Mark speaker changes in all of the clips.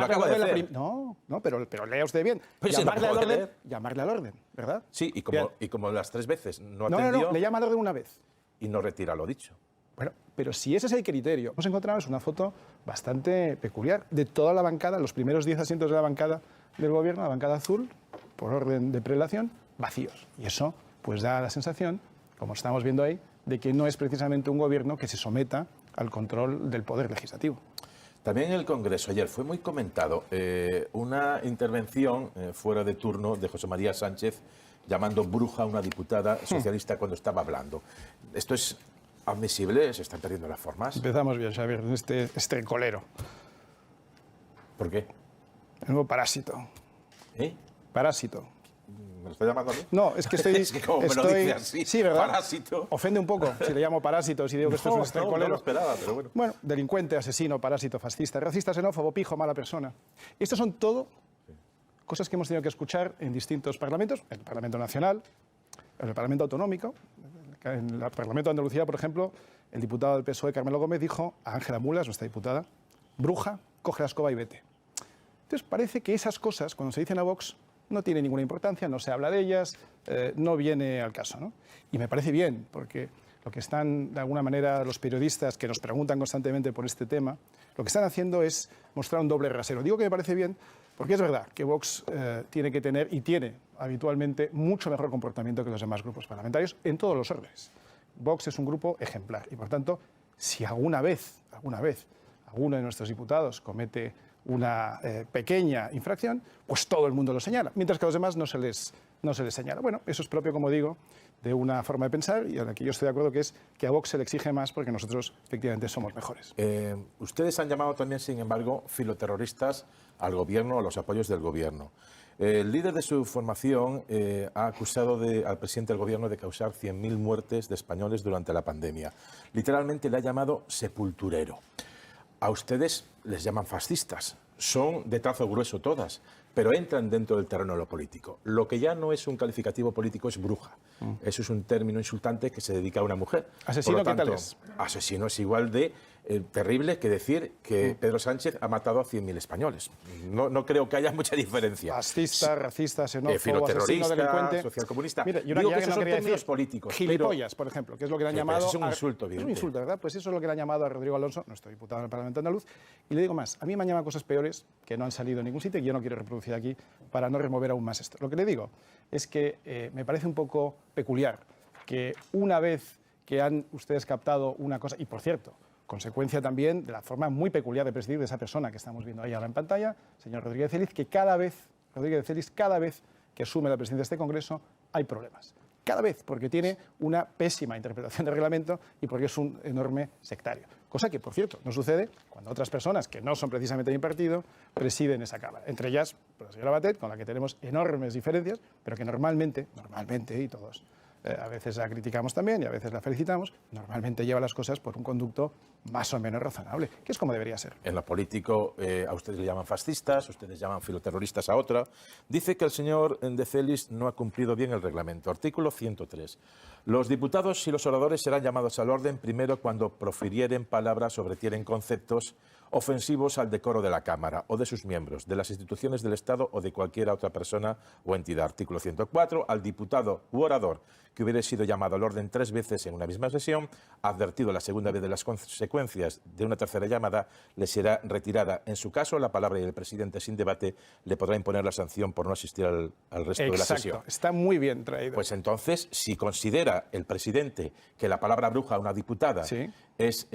Speaker 1: acabo de hacer.
Speaker 2: No, pero lea usted bien.
Speaker 1: Pues si no puedo leer.
Speaker 2: Llamarle al orden, ¿verdad?
Speaker 1: Sí, y como las 3 veces no
Speaker 2: No,
Speaker 1: atendió
Speaker 2: le llama al orden una vez.
Speaker 1: y no retira lo dicho.
Speaker 2: Bueno, pero si ese es el criterio, hemos encontrado una foto bastante peculiar de toda la bancada, los primeros 10 asientos de la bancada del gobierno, la bancada azul, por orden de prelación, vacíos. Y eso pues da la sensación, como estamos viendo ahí, de que no es precisamente un gobierno que se someta al control del poder legislativo.
Speaker 1: También en el Congreso ayer fue muy comentado una intervención fuera de turno de José María Sánchez llamando bruja a una diputada socialista cuando estaba hablando. ¿Esto es admisible? ¿Se están perdiendo las formas?
Speaker 2: Empezamos bien, Xavier, en este colero.
Speaker 1: ¿Por qué?
Speaker 2: El nuevo parásito.
Speaker 1: ¿Eh?
Speaker 2: Parásito.
Speaker 1: ¿Me lo está llamando a mí?
Speaker 2: No, es que estoy...
Speaker 1: Es que como me lo dice así,
Speaker 2: sí, ¿verdad?
Speaker 1: parásito.
Speaker 2: Ofende un poco si le llamo parásito, si digo que esto es un estercolero.
Speaker 1: No lo esperaba, pero bueno.
Speaker 2: Bueno, delincuente, asesino, parásito, fascista, racista, xenófobo, pijo, mala persona. Estas son todo cosas que hemos tenido que escuchar en distintos parlamentos, en el Parlamento Nacional, en el Parlamento Autonómico. En el Parlamento de Andalucía, por ejemplo, el diputado del PSOE, Carmelo Gómez, dijo a Ángela Mulas, nuestra diputada, bruja, coge la escoba y vete. Entonces parece que esas cosas, cuando se dicen a Vox, no tienen ninguna importancia, no se habla de ellas, no viene al caso, ¿no? Y me parece bien, porque lo que están, de alguna manera, los periodistas que nos preguntan constantemente por este tema, lo que están haciendo es mostrar un doble rasero. Digo que me parece bien porque es verdad que Vox tiene que tener, y tiene habitualmente, mucho mejor comportamiento que los demás grupos parlamentarios en todos los órdenes. Vox es un grupo ejemplar y, por tanto, si alguna vez alguno de nuestros diputados comete una pequeña infracción, pues todo el mundo lo señala, mientras que a los demás no se les señala. Bueno, eso es propio, como digo, de una forma de pensar y a la que yo estoy de acuerdo, que es que a Vox se le exige más porque nosotros efectivamente somos mejores.
Speaker 1: Ustedes han llamado también, sin embargo, filoterroristas al gobierno, a los apoyos del gobierno. El líder de su formación ha acusado al presidente del gobierno de causar 100.000 muertes de españoles durante la pandemia. Literalmente le ha llamado sepulturero. A ustedes les llaman fascistas. Son de trazo grueso todas, pero entran dentro del terreno de lo político. Lo que ya no es un calificativo político es bruja. Eso es un término insultante que se dedica a una mujer.
Speaker 2: ¿Asesino
Speaker 1: Por lo tanto,
Speaker 2: qué tal es?
Speaker 1: Asesino es igual de terrible que decir que Pedro Sánchez ha matado a 100.000 españoles. No creo que haya mucha diferencia.
Speaker 2: Fascista, racista, xenófobo, asesino,
Speaker 1: filoterrorista,
Speaker 2: delincuente.
Speaker 1: socialcomunista.
Speaker 2: Mira, yo
Speaker 1: digo
Speaker 2: que
Speaker 1: que esos
Speaker 2: no
Speaker 1: son
Speaker 2: quería
Speaker 1: términos
Speaker 2: decir
Speaker 1: políticos.
Speaker 2: gilipollas, por ejemplo, que es lo que le han llamado...
Speaker 1: Es un insulto,
Speaker 2: Es un
Speaker 1: evidente.
Speaker 2: insulto, ¿verdad? Pues eso es lo que le han llamado a Rodrigo Alonso, nuestro diputado en el Parlamento andaluz. Y le digo más, a mí me han llamado cosas peores que no han salido en ningún sitio y yo no quiero reproducir aquí para no remover aún más esto. Lo que le digo es que me parece un poco peculiar que una vez que han ustedes captado una cosa, y por cierto, consecuencia también de la forma muy peculiar de presidir de esa persona que estamos viendo ahí ahora en pantalla, señor Rodríguez Celiz, que cada vez que asume la presidencia de este Congreso hay problemas. Cada vez, porque tiene una pésima interpretación del reglamento y porque es un enorme sectario. Cosa que, por cierto, no sucede cuando otras personas que no son precisamente de mi partido presiden esa Cámara. Entre ellas, la señora Batet, con la que tenemos enormes diferencias, pero que normalmente, y todos a veces la criticamos también y a veces la felicitamos, normalmente lleva las cosas por un conducto más o menos razonable, que es como debería ser.
Speaker 1: En lo político, a ustedes le llaman fascistas, ustedes llaman filoterroristas a otra. Dice que el señor de Celis no ha cumplido bien el reglamento. Artículo 103. Los diputados y los oradores serán llamados al orden primero cuando profirieren palabras o retiren conceptos ofensivos al decoro de la Cámara o de sus miembros, de las instituciones del Estado o de cualquier otra persona o entidad. Artículo 104. Al diputado u orador que hubiera sido llamado al orden 3 veces en una misma sesión, advertido la segunda vez de las consecuencias de una tercera llamada, le será retirada. En su caso, la palabra y el presidente sin debate le podrá imponer la sanción por no asistir al resto de la sesión.
Speaker 2: Exacto, está muy bien traído.
Speaker 1: Pues entonces, si considera el presidente que la palabra bruja a una diputada es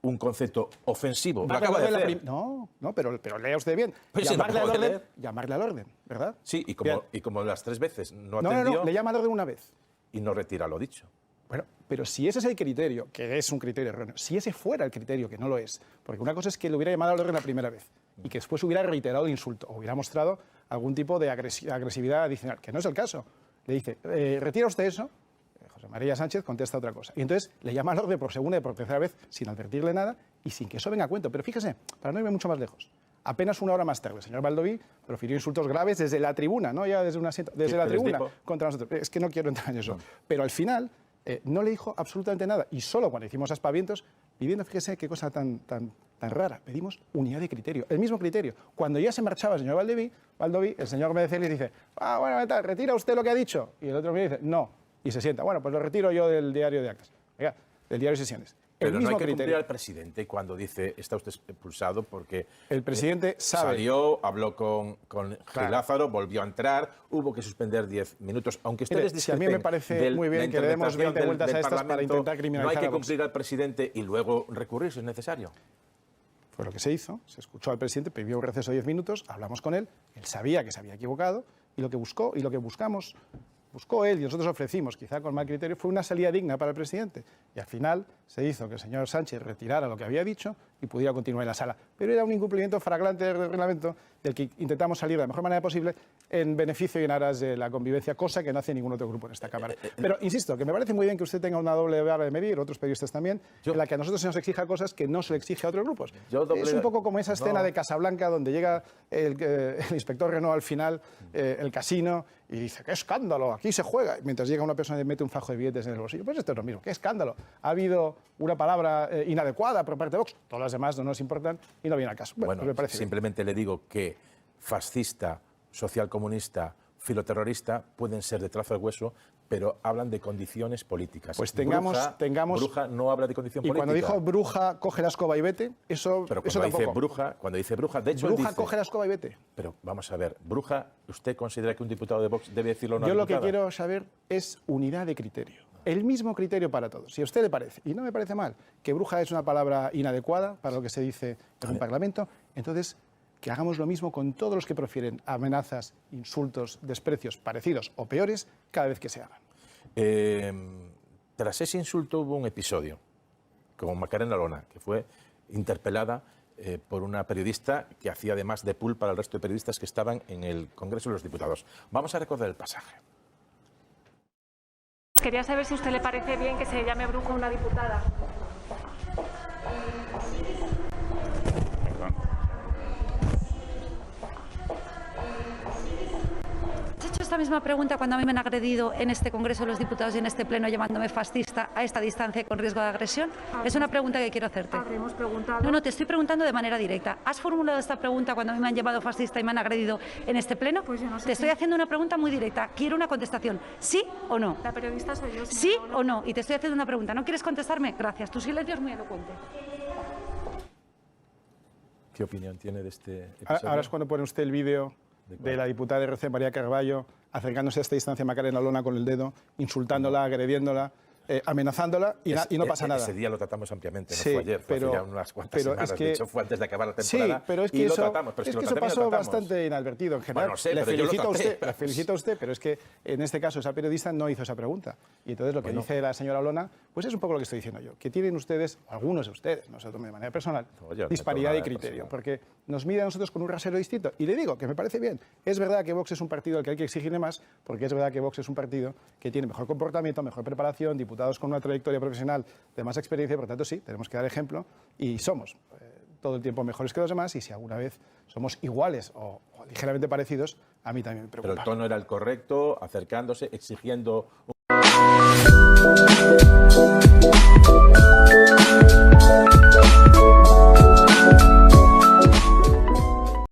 Speaker 1: un concepto ofensivo, lo acaba de hacer.
Speaker 2: No, pero lea usted bien.
Speaker 1: Pues llamarle
Speaker 2: al orden, ¿verdad?
Speaker 1: Sí, y como las 3 veces no atendió...
Speaker 2: No, le llama al orden una vez.
Speaker 1: Y no retira lo dicho.
Speaker 2: Bueno, pero si ese es el criterio, que es un criterio erróneo, si ese fuera el criterio, que no lo es, porque una cosa es que le hubiera llamado al orden la primera vez y que después hubiera reiterado el insulto o hubiera mostrado algún tipo de agresividad adicional, que no es el caso. Le dice, ¿retira usted eso? José María Sánchez contesta otra cosa. Y entonces le llama al orden por segunda y por tercera vez sin advertirle nada y sin que eso venga a cuento. Pero fíjese, para no irme mucho más lejos, apenas una hora más tarde, el señor Baldoví profirió insultos graves desde la tribuna, no ya desde un asiento, desde la tribuna contra nosotros. Es que no quiero entrar en eso. Pero al final no le dijo absolutamente nada y solo cuando hicimos aspavientos pidiendo, fíjese qué cosa tan rara, pedimos unidad de criterio, el mismo criterio. Cuando ya se marchaba el señor Baldoví, el señor de Celis dice, bueno, retira usted lo que ha dicho. Y el otro me dice, no, y se sienta. Bueno, pues lo retiro yo del diario de actas, oiga, del diario de sesiones.
Speaker 1: Pero no hay que cumplir al presidente cuando dice está usted expulsado porque
Speaker 2: el presidente sabe.
Speaker 1: Salió, habló con Gil Lázaro, volvió a entrar, hubo que suspender 10 minutos. Aunque ustedes
Speaker 2: discrepen, si a mí me parece muy bien que le demos 20 vueltas a estas para intentar criminalizar.
Speaker 1: No hay que cumplir al presidente y luego recurrir si es necesario.
Speaker 2: Fue lo que se hizo, se escuchó al presidente, pidió un receso de 10 minutos, hablamos con él, él sabía que se había equivocado y lo que buscó y lo que buscamos, buscó él y nosotros ofrecimos, quizá con mal criterio, fue una salida digna para el presidente. Y al final se hizo que el señor Sánchez retirara lo que había dicho y pudiera continuar en la sala. Pero era un incumplimiento flagrante del reglamento del que intentamos salir de la mejor manera posible en beneficio y en aras de la convivencia, cosa que no hace ningún otro grupo en esta Cámara. Pero insisto, que me parece muy bien que usted tenga una doble vara de medir, otros periodistas también, en la que a nosotros se nos exija cosas que no se le exige a otros grupos. Es un poco como esa escena de Casablanca donde llega el inspector Renault al final, el casino, y dice, ¡qué escándalo! Aquí se juega. Mientras llega una persona y mete un fajo de billetes en el bolsillo. Pues esto es lo mismo, ¡qué escándalo! Ha habido una palabra inadecuada por parte de Vox, todas las demás no nos importan y no viene al caso.
Speaker 1: Bueno, pues me parece simplemente le digo que fascista, socialcomunista, filoterrorista pueden ser de trazo de hueso, pero hablan de condiciones políticas.
Speaker 2: Pues tengamos...
Speaker 1: Bruja no habla de condición política.
Speaker 2: Y cuando dijo bruja, coge la escoba y vete, eso
Speaker 1: pero
Speaker 2: eso
Speaker 1: tampoco. Cuando dice bruja, de hecho
Speaker 2: bruja,
Speaker 1: dice,
Speaker 2: coge la escoba y vete.
Speaker 1: Pero vamos a ver, bruja, ¿usted considera que un diputado de Vox debe decirlo a una
Speaker 2: diputada?
Speaker 1: Yo
Speaker 2: lo que quiero saber es unidad de criterio. El mismo criterio para todos. Si a usted le parece, y no me parece mal, que bruja es una palabra inadecuada para lo que se dice en un parlamento, entonces que hagamos lo mismo con todos los que profieren amenazas, insultos, desprecios parecidos o peores cada vez que se hagan.
Speaker 1: Tras ese insulto hubo un episodio con Macarena Olona, que fue interpelada por una periodista que hacía además de pool para el resto de periodistas que estaban en el Congreso de los Diputados. Vamos a recordar el pasaje.
Speaker 3: Quería saber si a usted le parece bien que se llame bruja a una diputada.
Speaker 4: ¿Has hecho esta misma pregunta cuando a mí me han agredido en este Congreso de los Diputados y en este Pleno llamándome fascista a esta distancia con riesgo de agresión? Es una pregunta que quiero hacerte.
Speaker 3: Habremos preguntado.
Speaker 4: No, te estoy preguntando de manera directa. ¿Has formulado esta pregunta cuando a mí me han llamado fascista y me han agredido en este Pleno?
Speaker 3: Pues yo no sé.
Speaker 4: Te estoy haciendo una pregunta muy directa. Quiero una contestación. ¿Sí o no?
Speaker 3: La periodista soy yo.
Speaker 4: ¿Sí o no? Y te estoy haciendo una pregunta. ¿No quieres contestarme? Gracias. Tu silencio es muy elocuente.
Speaker 1: ¿Qué opinión tiene de este episodio?
Speaker 2: Ahora es cuando pone usted el vídeo de la diputada de RC, María Carballo, acercándose a esta distancia a Macarena Olona con el dedo, insultándola, agrediéndola, amenazándola y no pasa nada.
Speaker 1: Ese día lo tratamos ampliamente, no
Speaker 2: sí,
Speaker 1: fue ayer, fue
Speaker 2: pero,
Speaker 1: hace ya unas cuantas semanas,
Speaker 2: es que, de
Speaker 1: hecho fue antes de acabar la temporada.
Speaker 2: Sí, pero es que
Speaker 1: y
Speaker 2: eso,
Speaker 1: lo tratamos, pero
Speaker 2: es que eso pasó bastante inadvertido en general.
Speaker 1: Bueno, sé,
Speaker 2: le
Speaker 1: felicito
Speaker 2: felicito a usted, pero es que en este caso esa periodista no hizo esa pregunta. Y entonces lo que dice la señora Olona, pues es un poco lo que estoy diciendo yo, que tienen ustedes, algunos de ustedes, nosotros de manera personal, disparidad de criterio, porque nos mide a nosotros con un rasero distinto. Y le digo que me parece bien. Es verdad que Vox es un partido al que hay que exigirle más, porque es verdad que Vox es un partido que tiene mejor comportamiento, mejor preparación, diputados con una trayectoria profesional de más experiencia, por tanto sí, tenemos que dar ejemplo y somos todo el tiempo mejores que los demás y si alguna vez somos iguales o ligeramente parecidos, a mí también me preocupa.
Speaker 1: Pero el tono era el correcto, acercándose, exigiendo...